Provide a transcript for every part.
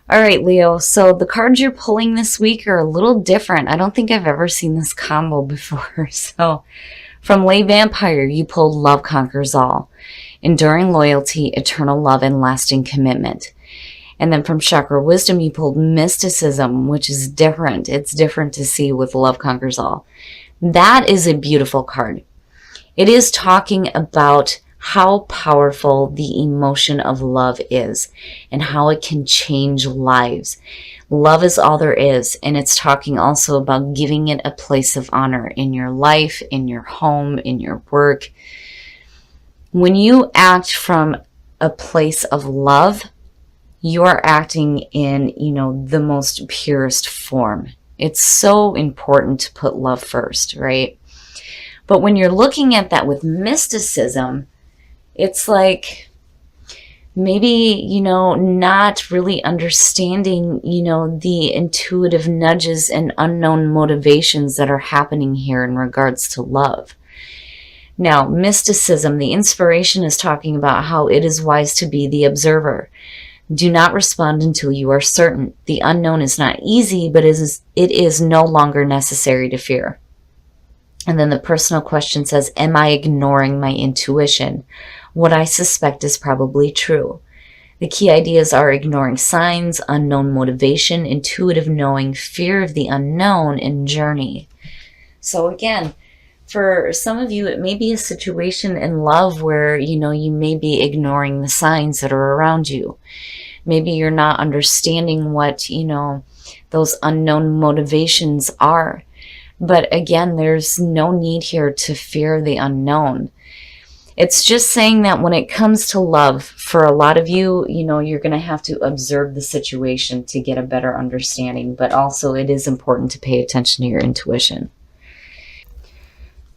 All right, Leo. So the cards you're pulling this week are a little different. I don't think I've ever seen this combo before. So from Lay Vampire, you pulled Love Conquers All, Enduring Loyalty, Eternal Love, and Lasting Commitment. And then from Chakra Wisdom, you pulled Mysticism, which is different. It's different to see with Love Conquers All. That is a beautiful card. It is talking about how powerful the emotion of love is and how it can change lives. Love is all there is, and it's talking also about giving it a place of honor in your life, in your home, in your work. When you act from a place of love, you are acting in, the most purest form. It's so important to put love first, right? But when you're looking at that with mysticism, it's like maybe, not really understanding, the intuitive nudges and unknown motivations that are happening here in regards to love. Now, mysticism, the inspiration is talking about how it is wise to be the observer. Do not respond until you are certain. The unknown is not easy, but it is no longer necessary to fear. And then the personal question says, am I ignoring my intuition? What I suspect is probably true. The key ideas are ignoring signs, unknown motivation, intuitive knowing, fear of the unknown, and journey. So again, for some of you, it may be a situation in love where, you may be ignoring the signs that are around you. Maybe you're not understanding what, those unknown motivations are. But again, there's no need here to fear the unknown. It's just saying that when it comes to love, for a lot of you, you're going to have to observe the situation to get a better understanding. But also it is important to pay attention to your intuition.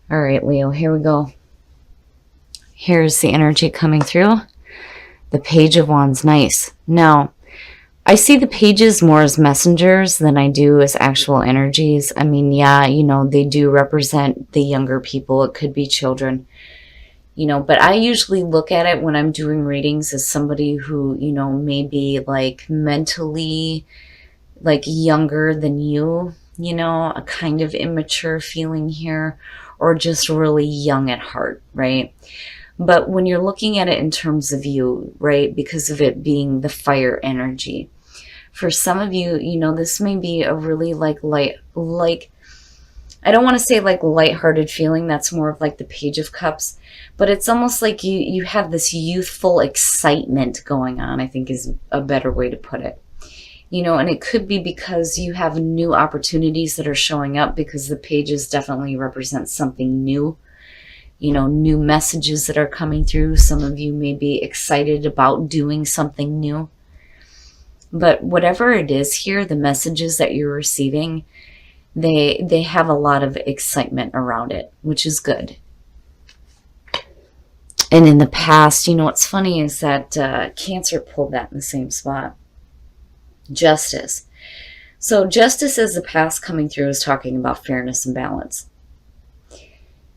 All right, Leo, here we go. Here's the energy coming through. The Page of Wands, nice. Now, I see the pages more as messengers than I do as actual energies. I mean, yeah, they do represent the younger people. It could be children, but I usually look at it when I'm doing readings as somebody who, may be like mentally like younger than you, a kind of immature feeling here, or just really young at heart, right? But when you're looking at it in terms of you, right, because of it being the fire energy, for some of you, this may be a really like I don't want to say like lighthearted feeling. That's more of like the Page of Cups, but it's almost like you have this youthful excitement going on, I think is a better way to put it. And it could be because you have new opportunities that are showing up, because the pages definitely represent something new. New messages that are coming through. Some of you may be excited about doing something new. But whatever it is here, the messages that you're receiving, they have a lot of excitement around it, which is good. And in the past, what's funny is that Cancer pulled that in the same spot. Justice. So justice as the past coming through is talking about fairness and balance.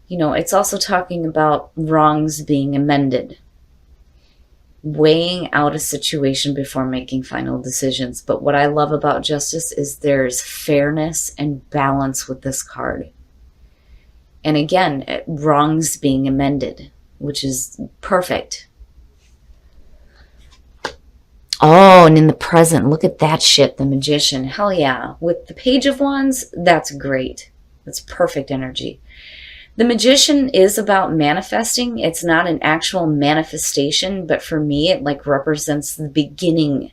It's also talking about wrongs being amended, weighing out a situation before making final decisions. But what I love about justice is there's fairness and balance with this card. And again, wrongs being amended, which is perfect. Oh, and in the present, look at that shit, the Magician. Hell yeah. With the Page of Wands, that's great. That's perfect energy. The Magician is about manifesting. It's not an actual manifestation, but for me, it like represents the beginning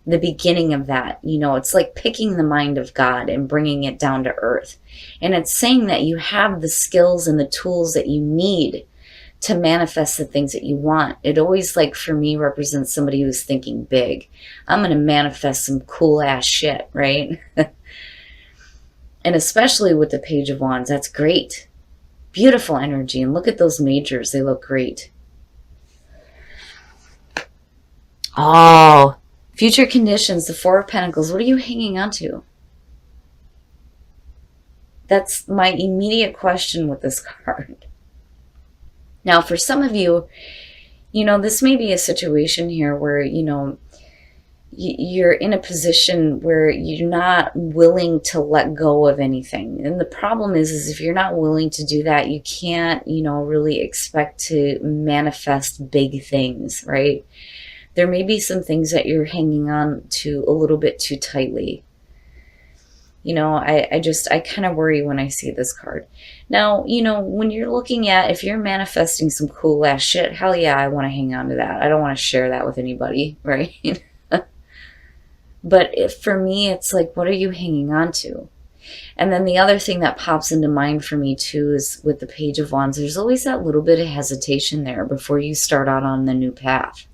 of that. It's like picking the mind of God and bringing it down to earth. And it's saying that you have the skills and the tools that you need to manifest the things that you want. It always, like for me, represents somebody who's thinking big. I'm going to manifest some cool ass shit, right? And especially with the Page of Wands, that's great. Beautiful energy. And look at those majors. They look great. Oh, future conditions, the Four of Pentacles. What are you hanging on to? That's my immediate question with this card. Now, for some of you, this may be a situation here where, you you're in a position where you're not willing to let go of anything. And the problem is if you're not willing to do that, you can't, really expect to manifest big things, right? There may be some things that you're hanging on to a little bit too tightly. I kind of worry when I see this card. Now, when you're looking at, if you're manifesting some cool ass shit, hell yeah, I want to hang on to that. I don't want to share that with anybody, right? But for me, it's like, what are you hanging on to? And then the other thing that pops into mind for me too is with the Page of Wands, there's always that little bit of hesitation there before you start out on the new path.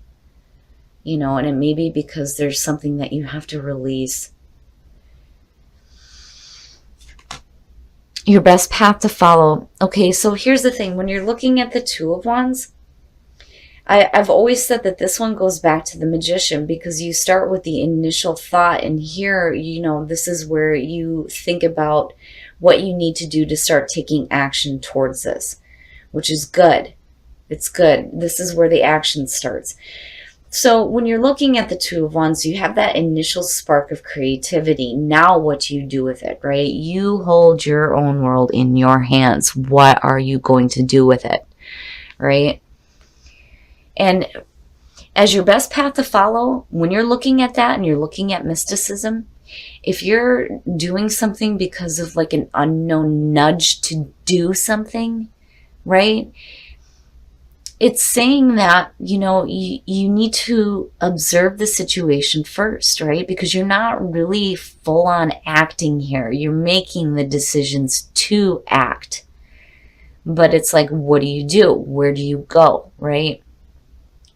And it may be because there's something that you have to release. Your best path to follow. Okay, so here's the thing. When you're looking at the Two of Wands, I've always said that this one goes back to the Magician, because you start with the initial thought, and here, this is where you think about what you need to do to start taking action towards this, which is good. It's good. This is where the action starts. So when you're looking at the Two of Wands, you have that initial spark of creativity. Now what do you do with it, right? You hold your own world in your hands. What are you going to do with it, right? And as your best path to follow, when you're looking at that and you're looking at mysticism, if you're doing something because of like an unknown nudge to do something, right? It's saying that, you need to observe the situation first, right? Because you're not really full on acting here. You're making the decisions to act. But it's like, what do you do? Where do you go, right?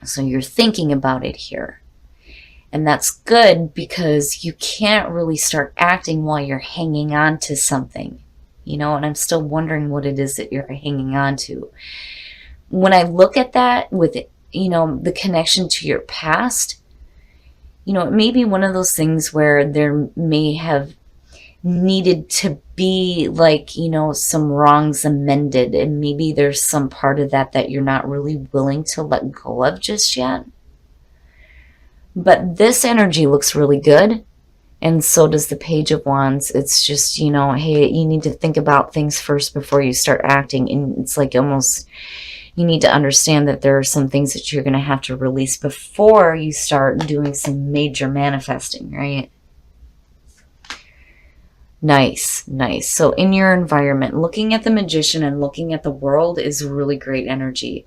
So you're thinking about it here. And that's good, because you can't really start acting while you're hanging on to something, and I'm still wondering what it is that you're hanging on to. When I look at that with, the connection to your past, it may be one of those things where there may have needed to be like, some wrongs amended, and maybe there's some part of that you're not really willing to let go of just yet. But this energy looks really good, and so does the Page of Wands. It's just, hey, you need to think about things first before you start acting, and it's like almost, you need to understand that there are some things that you're going to have to release before you start doing some major manifesting, right? Nice, nice. So in your environment, looking at the Magician and looking at the world is really great energy.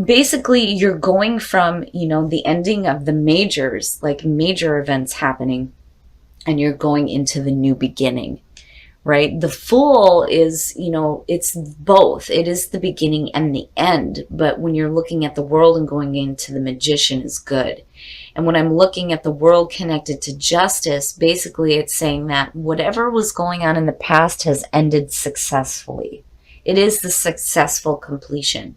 Basically, you're going from, the ending of the majors, like major events happening, and you're going into the new beginning, right? The Fool is, it's both. It is the beginning and the end. But when you're looking at the world and going into the Magician is good. And when I'm looking at the world connected to justice, basically it's saying that whatever was going on in the past has ended successfully. It is the successful completion.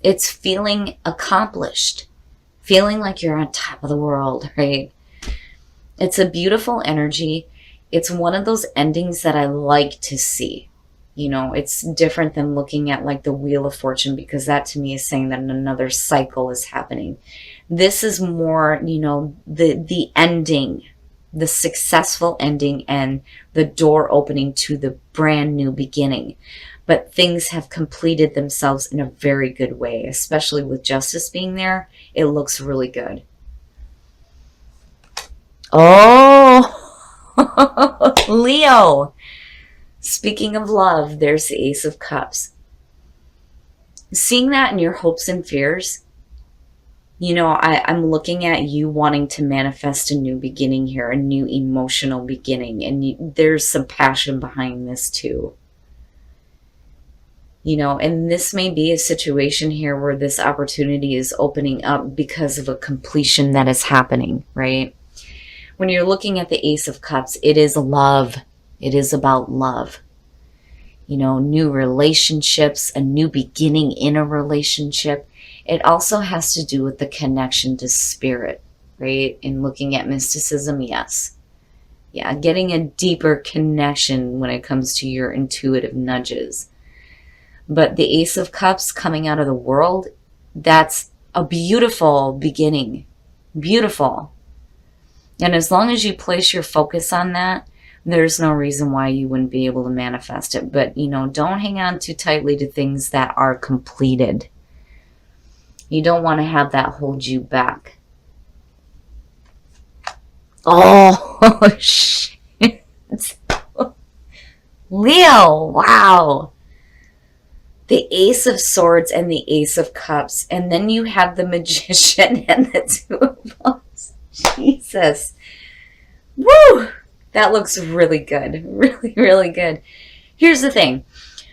It's feeling accomplished, feeling like you're on top of the world, right? It's a beautiful energy. It's one of those endings that I like to see. It's different than looking at like the Wheel of Fortune, because that to me is saying that another cycle is happening. This is more, the ending, the successful ending, and the door opening to the brand new beginning. But things have completed themselves in a very good way, especially with justice being there. It looks really good. Oh, Leo. Speaking of love, there's the Ace of Cups. Seeing that in your hopes and fears, I'm looking at you wanting to manifest a new beginning here, a new emotional beginning. And there's some passion behind this too. And this may be a situation here where this opportunity is opening up because of a completion that is happening, right? When you're looking at the Ace of Cups, it is love. It is about love. New relationships, a new beginning in a relationship. It also has to do with the connection to spirit, right? In looking at mysticism, yes. Yeah, getting a deeper connection when it comes to your intuitive nudges. But the Ace of Cups coming out of the world, that's a beautiful beginning. Beautiful. And as long as you place your focus on that, there's no reason why you wouldn't be able to manifest it. But, don't hang on too tightly to things that are completed. You don't want to have that hold you back. Oh, shit. Leo, wow. The Ace of Swords and the Ace of Cups. And then you have the Magician and the Two of Wands. Jesus. Woo! That looks really good. Really, really good. Here's the thing.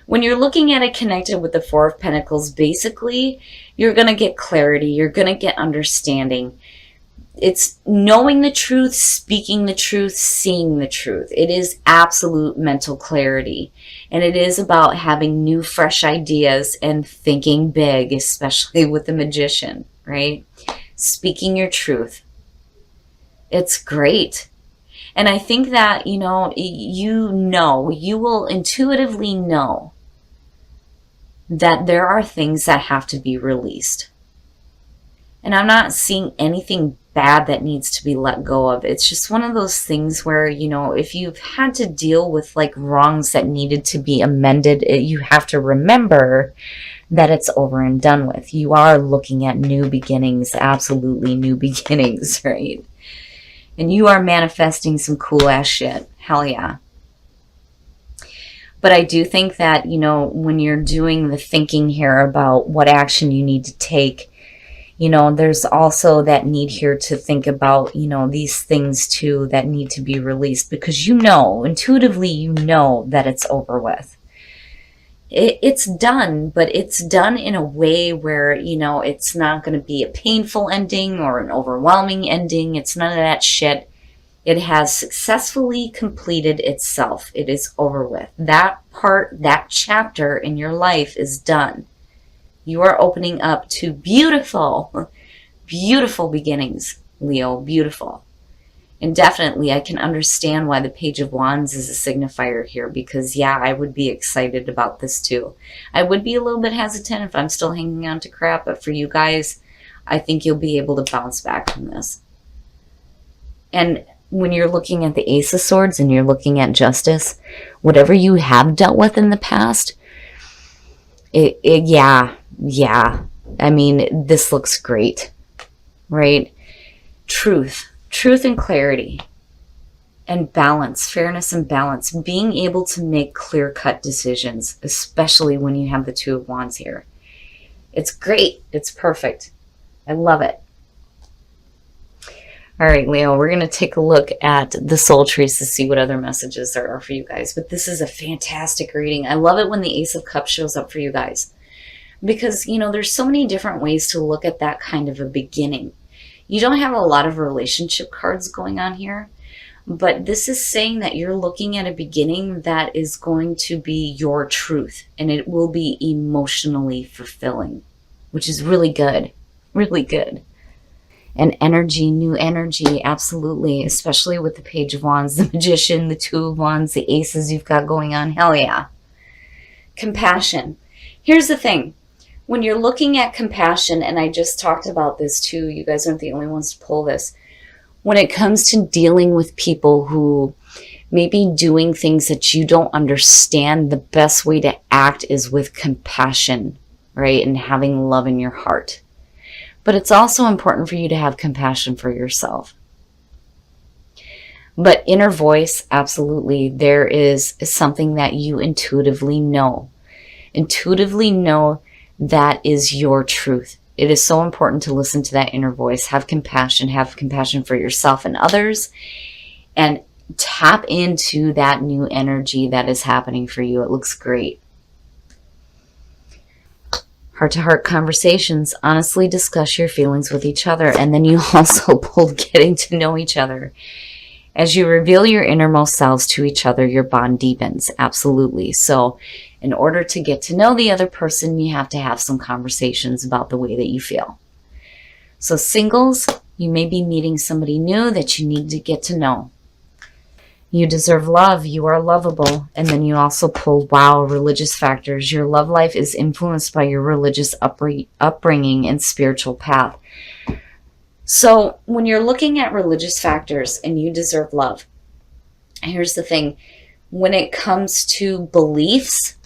When you're looking at it connected with the Four of Pentacles, basically, you're going to get clarity. You're going to get understanding. It's knowing the truth, speaking the truth, seeing the truth. It is absolute mental clarity. And it is about having new, fresh ideas and thinking big, especially with the Magician, right? Speaking your truth. It's great. And I think that, you will intuitively know that there are things that have to be released. And I'm not seeing anything bad that needs to be let go of. It's just one of those things where, if you've had to deal with like wrongs that needed to be amended, you have to remember that it's over and done with. You are looking at new beginnings, absolutely new beginnings, right? And you are manifesting some cool ass shit. Hell yeah. But I do think that, when you're doing the thinking here about what action you need to take, there's also that need here to think about, these things too that need to be released, because intuitively that it's over with. It's done, but it's done in a way where, it's not going to be a painful ending or an overwhelming ending. It's none of that shit. It has successfully completed itself. It is over with. That part, that chapter in your life is done. You are opening up to beautiful, beautiful beginnings, Leo. Beautiful. And definitely, I can understand why the Page of Wands is a signifier here, because, yeah, I would be excited about this too. I would be a little bit hesitant if I'm still hanging on to crap, but for you guys, I think you'll be able to bounce back from this. And when you're looking at the Ace of Swords and you're looking at justice, whatever you have dealt with in the past, yeah. I mean, this looks great, right? Truth and clarity and balance, fairness and balance, being able to make clear-cut decisions, especially when you have the Two of Wands here. It's great. It's perfect. I love it. All right, Leo, we're going to take a look at the soul trees to see what other messages there are for you guys. But this is a fantastic reading. I love it when the Ace of Cups shows up for you guys. Because, there's so many different ways to look at that kind of a beginning. You don't have a lot of relationship cards going on here. But this is saying that you're looking at a beginning that is going to be your truth. And it will be emotionally fulfilling. Which is really good. Really good. And energy, new energy, absolutely. Especially with the Page of Wands, the Magician, the Two of Wands, the Aces you've got going on. Hell yeah. Compassion. Here's the thing. When you're looking at compassion, and I just talked about this too, you guys aren't the only ones to pull this. When it comes to dealing with people who may be doing things that you don't understand, the best way to act is with compassion, right? And having love in your heart. But it's also important for you to have compassion for yourself. But inner voice, absolutely, there is something that you intuitively know. Intuitively know that is your truth. It is so important to listen to that inner voice. Have compassion for yourself and others, and tap into that new energy that is happening for you. It looks great. Heart-to-heart conversations. Honestly discuss your feelings with each other. And then you also pulled getting to know each other. As you reveal your innermost selves to each other, your bond deepens. Absolutely. So in order to get to know the other person, you have to have some conversations about the way that you feel. So singles, you may be meeting somebody new that you need to get to know. You deserve love. You are lovable. And then you also pulled, wow, religious factors. Your love life is influenced by your religious upbringing and spiritual path. So when you're looking at religious factors and you deserve love, here's the thing. When it comes to beliefs,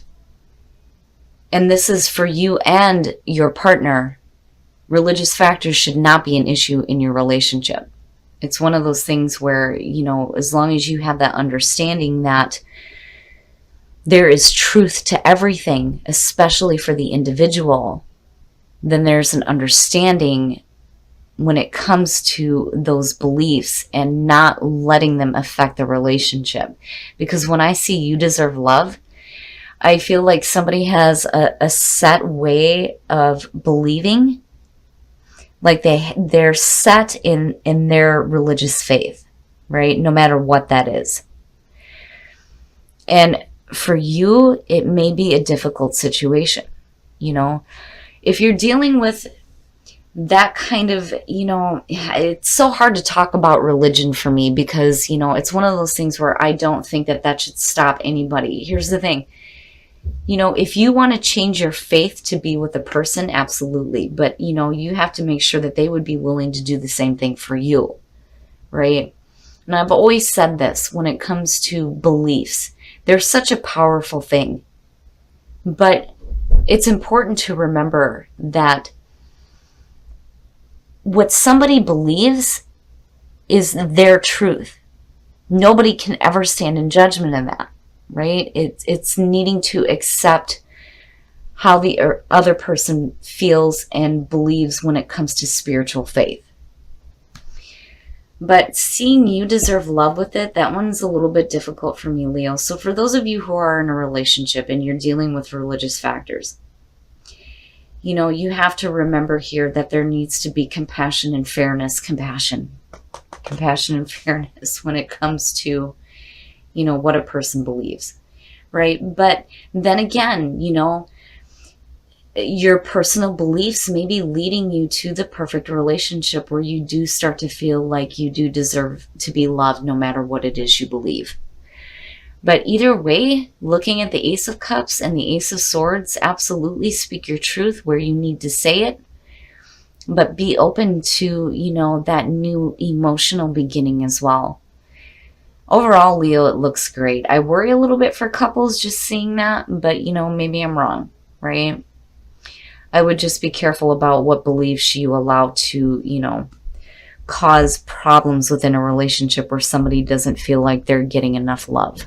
and this is for you and your partner, religious factors should not be an issue in your relationship. It's one of those things where, as long as you have that understanding that there is truth to everything, especially for the individual, then there's an understanding when it comes to those beliefs and not letting them affect the relationship. Because when I see you deserve love, I feel like somebody has a set way of believing, like they're set in their religious faith, right? No matter what that is. And for you, it may be a difficult situation. If you're dealing with that kind of, it's so hard to talk about religion for me because, it's one of those things where I don't think that should stop anybody. Here's the thing. If you want to change your faith to be with a person, absolutely. But, you have to make sure that they would be willing to do the same thing for you, right? And I've always said this when it comes to beliefs. They're such a powerful thing. But it's important to remember that what somebody believes is their truth. Nobody can ever stand in judgment of that, right? It's needing to accept how the other person feels and believes when it comes to spiritual faith. But seeing you deserve love with it, that one's a little bit difficult for me, Leo. So for those of you who are in a relationship and you're dealing with religious factors, you have to remember here that there needs to be compassion and fairness, compassion and fairness when it comes to, what a person believes, right? But then again, your personal beliefs may be leading you to the perfect relationship where you do start to feel like you do deserve to be loved no matter what it is you believe. But either way, looking at the Ace of Cups and the Ace of Swords, absolutely speak your truth where you need to say it. But be open to, that new emotional beginning as well. Overall, Leo, it looks great. I worry a little bit for couples just seeing that, but, maybe I'm wrong, right? I would just be careful about what beliefs you allow to, cause problems within a relationship where somebody doesn't feel like they're getting enough love.